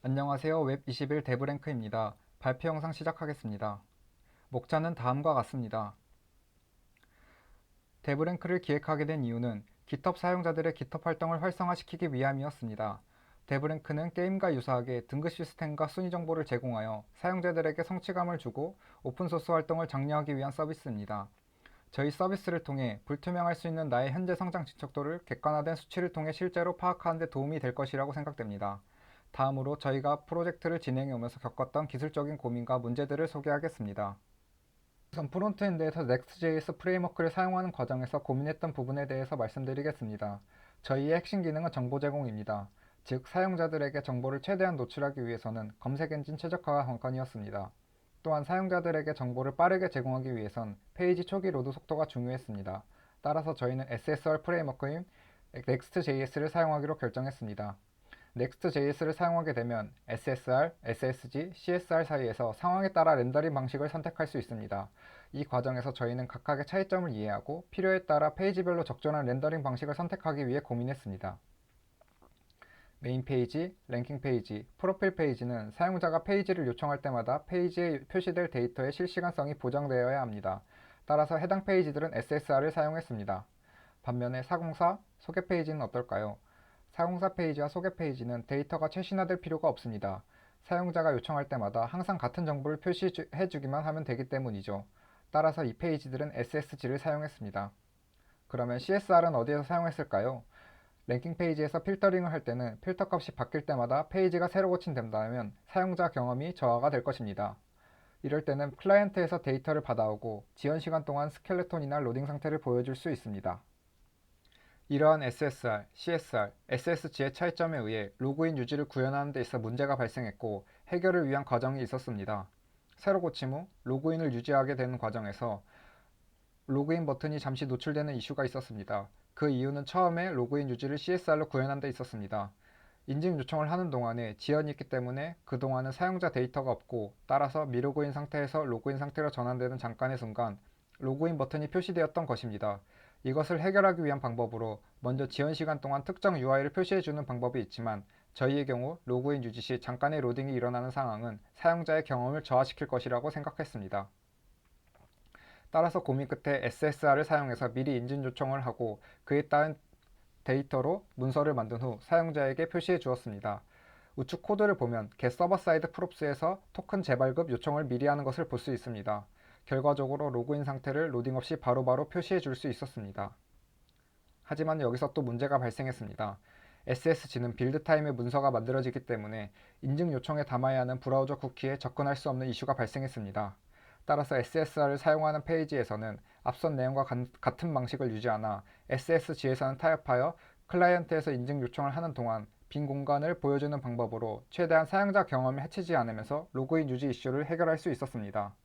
안녕하세요. 웹21 데브랭크입니다. 발표 영상 시작하겠습니다. 목차는 다음과 같습니다. 데브랭크를 기획하게 된 이유는 GitHub 사용자들의 GitHub 활동을 활성화시키기 위함이었습니다. 데브랭크는 게임과 유사하게 등급 시스템과 순위 정보를 제공하여 사용자들에게 성취감을 주고 오픈소스 활동을 장려하기 위한 서비스입니다. 저희 서비스를 통해 불투명할 수 있는 나의 현재 성장 진척도를 객관화된 수치를 통해 실제로 파악하는 데 도움이 될 것이라고 생각됩니다. 다음으로 저희가 프로젝트를 진행해 오면서 겪었던 기술적인 고민과 문제들을 소개하겠습니다. 우선 프론트엔드에서 Next.js 프레임워크를 사용하는 과정에서 고민했던 부분에 대해서 말씀드리겠습니다. 저희의 핵심 기능은 정보 제공입니다. 즉, 사용자들에게 정보를 최대한 노출하기 위해서는 검색 엔진 최적화가 관건이었습니다. 또한 사용자들에게 정보를 빠르게 제공하기 위해선 페이지 초기 로드 속도가 중요했습니다. 따라서 저희는 SSR 프레임워크인 Next.js를 사용하기로 결정했습니다. Next.js를 사용하게 되면 SSR, SSG, CSR 사이에서 상황에 따라 렌더링 방식을 선택할 수 있습니다. 이 과정에서 저희는 각각의 차이점을 이해하고 필요에 따라 페이지별로 적절한 렌더링 방식을 선택하기 위해 고민했습니다. 메인 페이지, 랭킹 페이지, 프로필 페이지는 사용자가 페이지를 요청할 때마다 페이지에 표시될 데이터의 실시간성이 보장되어야 합니다. 따라서 해당 페이지들은 SSR을 사용했습니다. 반면에 404, 소개 페이지는 어떨까요? 404 페이지와 소개 페이지는 데이터가 최신화될 필요가 없습니다. 사용자가 요청할 때마다 항상 같은 정보를 표시해주기만 하면 되기 때문이죠. 따라서 이 페이지들은 SSG를 사용했습니다. 그러면 CSR은 어디에서 사용했을까요? 랭킹 페이지에서 필터링을 할 때는 필터 값이 바뀔 때마다 페이지가 새로 고침된다면 사용자 경험이 저하가 될 것입니다. 이럴 때는 클라이언트에서 데이터를 받아오고 지연 시간 동안 스켈레톤이나 로딩 상태를 보여줄 수 있습니다. 이러한 SSR, CSR, SSG의 차이점에 의해 로그인 유지를 구현하는 데 있어 문제가 발생했고 해결을 위한 과정이 있었습니다. 새로 고침 후 로그인을 유지하게 되는 과정에서 로그인 버튼이 잠시 노출되는 이슈가 있었습니다. 그 이유는 처음에 로그인 유지를 CSR로 구현한 데 있었습니다. 인증 요청을 하는 동안에 지연이 있기 때문에 그동안은 사용자 데이터가 없고 따라서 미로그인 상태에서 로그인 상태로 전환되는 잠깐의 순간 로그인 버튼이 표시되었던 것입니다. 이것을 해결하기 위한 방법으로 먼저 지연 시간 동안 특정 UI를 표시해주는 방법이 있지만 저희의 경우 로그인 유지 시 잠깐의 로딩이 일어나는 상황은 사용자의 경험을 저하시킬 것이라고 생각했습니다. 따라서 고민 끝에 SSR을 사용해서 미리 인증 요청을 하고 그에 따른 데이터로 문서를 만든 후 사용자에게 표시해 주었습니다. 우측 코드를 보면 get 서버 사이드 프롭스에서 토큰 재발급 요청을 미리 하는 것을 볼 수 있습니다. 결과적으로 로그인 상태를 로딩 없이 바로바로 표시해 줄 수 있었습니다. 하지만 여기서 또 문제가 발생했습니다. SSG는 빌드 타임에 문서가 만들어지기 때문에 인증 요청에 담아야 하는 브라우저 쿠키에 접근할 수 없는 이슈가 발생했습니다. 따라서 SSR을 사용하는 페이지에서는 앞선 내용과 같은 방식을 유지하나 SSG에서는 타협하여 클라이언트에서 인증 요청을 하는 동안 빈 공간을 보여주는 방법으로 최대한 사용자 경험을 해치지 않으면서 로그인 유지 이슈를 해결할 수 있었습니다.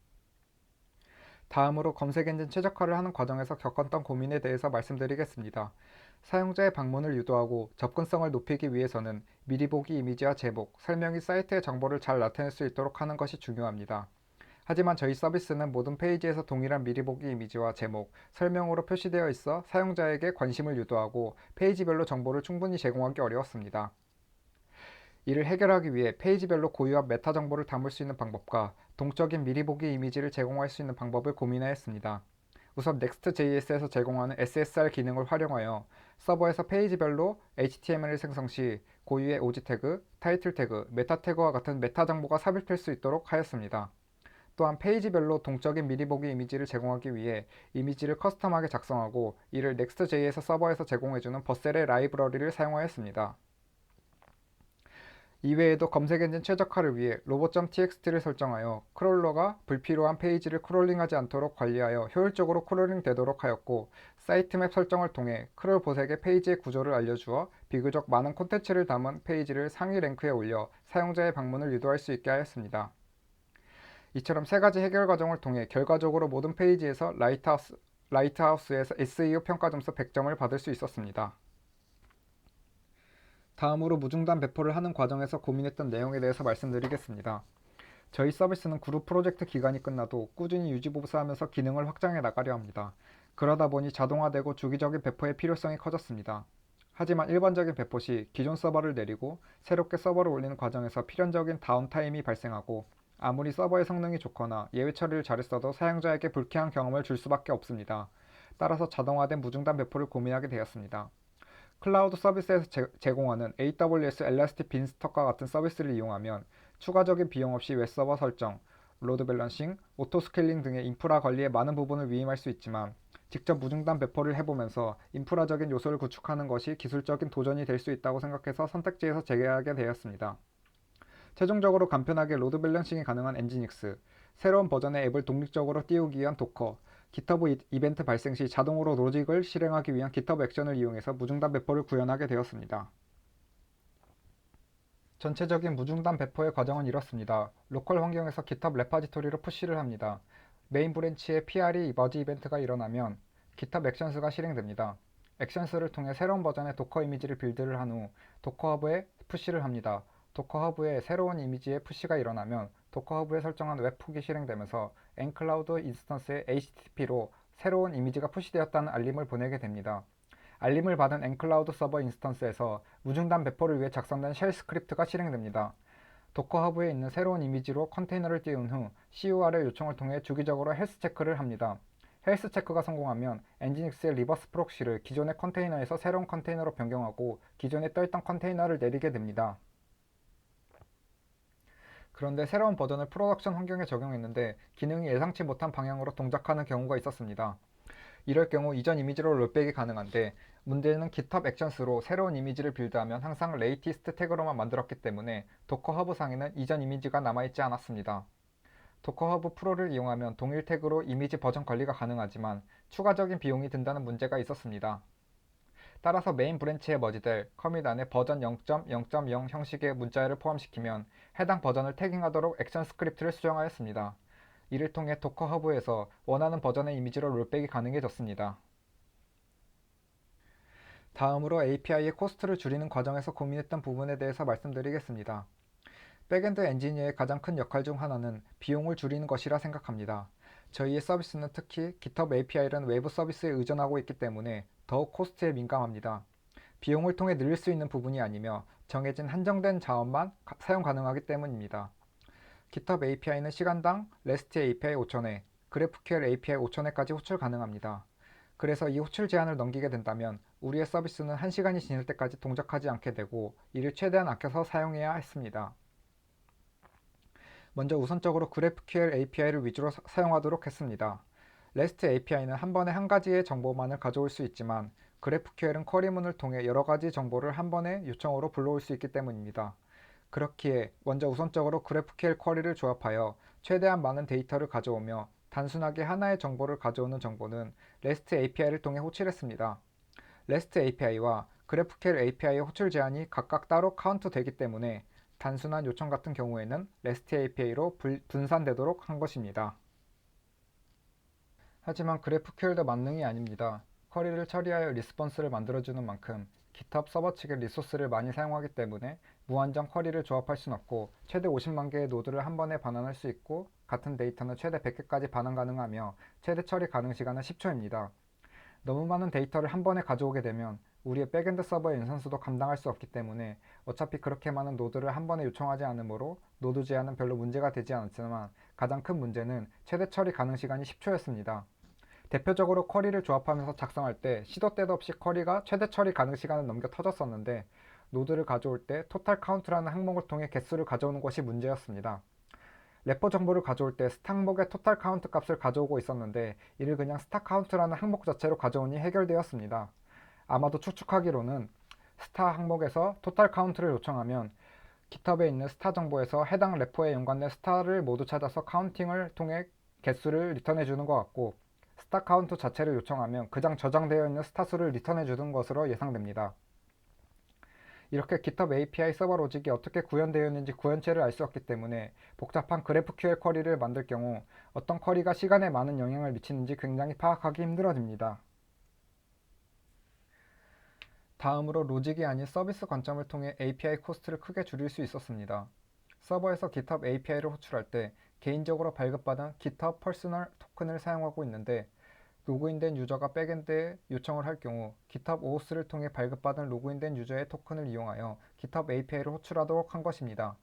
다음으로 검색 엔진 최적화를 하는 과정에서 겪었던 고민에 대해서 말씀드리겠습니다. 사용자의 방문을 유도하고 접근성을 높이기 위해서는 미리 보기 이미지와 제목, 설명이 사이트의 정보를 잘 나타낼 수 있도록 하는 것이 중요합니다. 하지만 저희 서비스는 모든 페이지에서 동일한 미리 보기 이미지와 제목, 설명으로 표시되어 있어 사용자에게 관심을 유도하고 페이지별로 정보를 충분히 제공하기 어려웠습니다. 이를 해결하기 위해 페이지별로 고유한 메타 정보를 담을 수 있는 방법과 동적인 미리 보기 이미지를 제공할 수 있는 방법을 고민하였습니다. 우선 Next.js에서 제공하는 SSR 기능을 활용하여 서버에서 페이지별로 HTML을 생성 시 고유의 오지 태그, 타이틀 태그, 메타 태그와 같은 메타 정보가 삽입될 수 있도록 하였습니다. 또한 페이지별로 동적인 미리 보기 이미지를 제공하기 위해 이미지를 커스텀하게 작성하고 이를 Next.js 서버에서 제공해주는 버셀의 라이브러리를 사용하였습니다. 이외에도 검색 엔진 최적화를 위해 로봇.txt를 설정하여 크롤러가 불필요한 페이지를 크롤링하지 않도록 관리하여 효율적으로 크롤링 되도록 하였고 사이트맵 설정을 통해 크롤 보색의 페이지의 구조를 알려주어 비교적 많은 콘텐츠를 담은 페이지를 상위 랭크에 올려 사용자의 방문을 유도할 수 있게 하였습니다. 이처럼 세 가지 해결 과정을 통해 결과적으로 모든 페이지에서 라이트하우스에서 SEO 평가 점수 100점을 받을 수 있었습니다. 다음으로 무중단 배포를 하는 과정에서 고민했던 내용에 대해서 말씀드리겠습니다. 저희 서비스는 그룹 프로젝트 기간이 끝나도 꾸준히 유지보수하면서 기능을 확장해 나가려 합니다. 그러다 보니 자동화되고 주기적인 배포의 필요성이 커졌습니다. 하지만 일반적인 배포 시 기존 서버를 내리고 새롭게 서버를 올리는 과정에서 필연적인 다운타임이 발생하고 아무리 서버의 성능이 좋거나 예외 처리를 잘했어도 사용자에게 불쾌한 경험을 줄 수밖에 없습니다. 따라서 자동화된 무중단 배포를 고민하게 되었습니다. 클라우드 서비스에서 제공하는 AWS 엘라스틱 빈스톡과 같은 서비스를 이용하면 추가적인 비용 없이 웹서버 설정, 로드 밸런싱, 오토 스케일링 등의 인프라 관리에 많은 부분을 위임할 수 있지만 직접 무중단 배포를 해보면서 인프라적인 요소를 구축하는 것이 기술적인 도전이 될 수 있다고 생각해서 선택지에서 제외하게 되었습니다. 최종적으로 간편하게 로드 밸런싱이 가능한 엔지닉스, 새로운 버전의 앱을 독립적으로 띄우기 위한 도커, GitHub 이벤트 발생 시 자동으로 로직을 실행하기 위한 GitHub 액션을 이용해서 무중단 배포를 구현하게 되었습니다. 전체적인 무중단 배포의 과정은 이렇습니다. 로컬 환경에서 GitHub 레파지토리로 푸시를 합니다. 메인 브랜치에 PR이 머지 이벤트가 일어나면 GitHub 액션스가 실행됩니다. 액션스를 통해 새로운 버전의 도커 이미지를 빌드를 한 후 도커 허브에 푸시를 합니다. 도커 허브에 새로운 이미지의 푸시가 일어나면 도커 허브에 설정한 웹훅이 실행되면서 nCloud 인스턴스에 HTTP로 새로운 이미지가 푸시되었다는 알림을 보내게 됩니다. 알림을 받은 nCloud 서버 인스턴스에서 무중단 배포를 위해 작성된 쉘 스크립트가 실행됩니다. 도커 허브에 있는 새로운 이미지로 컨테이너를 띄운 후 CURL 요청을 통해 주기적으로 헬스 체크를 합니다. 헬스 체크가 성공하면 엔지닉스의 리버스 프록시를 기존의 컨테이너에서 새로운 컨테이너로 변경하고 기존에 떠있던 컨테이너를 내리게 됩니다. 그런데 새로운 버전을 프로덕션 환경에 적용했는데 기능이 예상치 못한 방향으로 동작하는 경우가 있었습니다. 이럴 경우 이전 이미지로 롤백이 가능한데 문제는 GitHub 액션스로 새로운 이미지를 빌드하면 항상 레이티스트 태그로만 만들었기 때문에 도커 허브 상에는 이전 이미지가 남아있지 않았습니다. 도커 허브 프로를 이용하면 동일 태그로 이미지 버전 관리가 가능하지만 추가적인 비용이 든다는 문제가 있었습니다. 따라서 메인 브랜치에 머지될 커밋 안에 버전 0.0.0 형식의 문자열을 포함시키면 해당 버전을 태깅하도록 액션 스크립트를 수정하였습니다. 이를 통해 도커 허브에서 원하는 버전의 이미지로 롤백이 가능해졌습니다. 다음으로 API의 코스트를 줄이는 과정에서 고민했던 부분에 대해서 말씀드리겠습니다. 백엔드 엔지니어의 가장 큰 역할 중 하나는 비용을 줄이는 것이라 생각합니다. 저희의 서비스는 특히 GitHub API라는 외부 서비스에 의존하고 있기 때문에 더욱 코스트에 민감합니다. 비용을 통해 늘릴 수 있는 부분이 아니며 정해진 한정된 자원만 사용 가능하기 때문입니다. GitHub API는 시간당 REST API 5,000회, GraphQL API 5,000회까지 호출 가능합니다. 그래서 이 호출 제한을 넘기게 된다면 우리의 서비스는 1시간이 지날 때까지 동작하지 않게 되고 이를 최대한 아껴서 사용해야 했습니다. 먼저 우선적으로 GraphQL API를 위주로 사용하도록 했습니다. REST API는 한 번에 한 가지의 정보만을 가져올 수 있지만 GraphQL은 쿼리문을 통해 여러 가지 정보를 한 번에 요청으로 불러올 수 있기 때문입니다. 그렇기에 먼저 우선적으로 GraphQL 쿼리를 조합하여 최대한 많은 데이터를 가져오며 단순하게 하나의 정보를 가져오는 정보는 REST API를 통해 호출했습니다. REST API와 GraphQL API의 호출 제한이 각각 따로 카운트 되기 때문에 단순한 요청 같은 경우에는 REST API로 분산되도록 한 것입니다. 하지만 GraphQL도 만능이 아닙니다. 쿼리를 처리하여 리스폰스를 만들어주는 만큼 GitHub 서버 측의 리소스를 많이 사용하기 때문에 무한정 쿼리를 조합할 순 없고 최대 50만 개의 노드를 한 번에 반환할 수 있고 같은 데이터는 최대 100개까지 반환 가능하며 최대 처리 가능 시간은 10초입니다. 너무 많은 데이터를 한 번에 가져오게 되면 우리의 백엔드 서버의 인산수도 감당할 수 없기 때문에 어차피 그렇게 많은 노드를 한 번에 요청하지 않으므로 노드 제한은 별로 문제가 되지 않았지만 가장 큰 문제는 최대 처리 가능 시간이 10초였습니다. 대표적으로 쿼리를 조합하면서 작성할 때 시도 때도 없이 쿼리가 최대 처리 가능 시간을 넘겨 터졌었는데 노드를 가져올 때 토탈 카운트라는 항목을 통해 개수를 가져오는 것이 문제였습니다. 래퍼 정보를 가져올 때 스타 항목의 토탈 카운트 값을 가져오고 있었는데 이를 그냥 스타 카운트라는 항목 자체로 가져오니 해결되었습니다. 아마도 추측하기로는 스타 항목에서 토탈 카운트를 요청하면 GitHub에 있는 스타 정보에서 해당 래퍼에 연관된 스타를 모두 찾아서 카운팅을 통해 개수를 리턴해 주는 것 같고 스타 카운트 자체를 요청하면 그냥 저장되어 있는 스타 수를 리턴해 주는 것으로 예상됩니다. 이렇게 GitHub API 서버 로직이 어떻게 구현되어 있는지 구현체를 알 수 없기 때문에 복잡한 GraphQL 쿼리를 만들 경우 어떤 쿼리가 시간에 많은 영향을 미치는지 굉장히 파악하기 힘들어집니다. 다음으로 로직이 아닌 서비스 관점을 통해 API 코스트를 크게 줄일 수 있었습니다. 서버에서 GitHub API를 호출할 때 개인적으로 발급받은 GitHub 퍼스널 토큰을 사용하고 있는데 로그인된 유저가 백엔드에 요청을 할 경우 GitHub OAuth를 통해 발급받은 로그인된 유저의 토큰을 이용하여 GitHub API를 호출하도록 한 것입니다.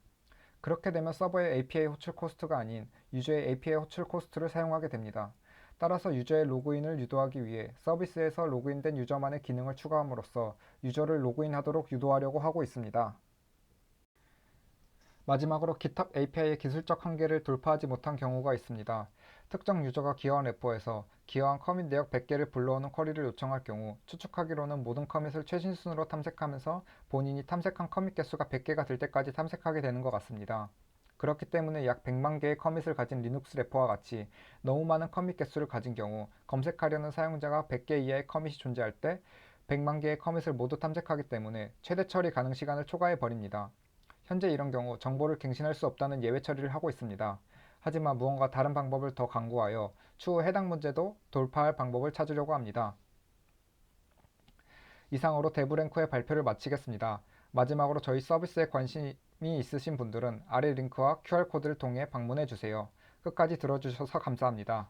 그렇게 되면 서버의 API 호출 코스트가 아닌 유저의 API 호출 코스트를 사용하게 됩니다. 따라서 유저의 로그인을 유도하기 위해 서비스에서 로그인된 유저만의 기능을 추가함으로써 유저를 로그인하도록 유도하려고 하고 있습니다. 마지막으로 GitHub API의 기술적 한계를 돌파하지 못한 경우가 있습니다. 특정 유저가 기여한 레포에서 기여한 커밋 내역 100개를 불러오는 쿼리를 요청할 경우 추측하기로는 모든 커밋을 최신순으로 탐색하면서 본인이 탐색한 커밋 개수가 100개가 될 때까지 탐색하게 되는 것 같습니다. 그렇기 때문에 약 100만 개의 커밋을 가진 리눅스 레포와 같이 너무 많은 커밋 개수를 가진 경우 검색하려는 사용자가 100개 이하의 커밋이 존재할 때 100만 개의 커밋을 모두 탐색하기 때문에 최대 처리 가능 시간을 초과해 버립니다. 현재 이런 경우 정보를 갱신할 수 없다는 예외 처리를 하고 있습니다. 하지만 무언가 다른 방법을 더 강구하여 추후 해당 문제도 돌파할 방법을 찾으려고 합니다. 이상으로 데브랭크의 발표를 마치겠습니다. 마지막으로 저희 서비스에 관심이 있으신 분들은 아래 링크와 QR코드를 통해 방문해 주세요. 끝까지 들어주셔서 감사합니다.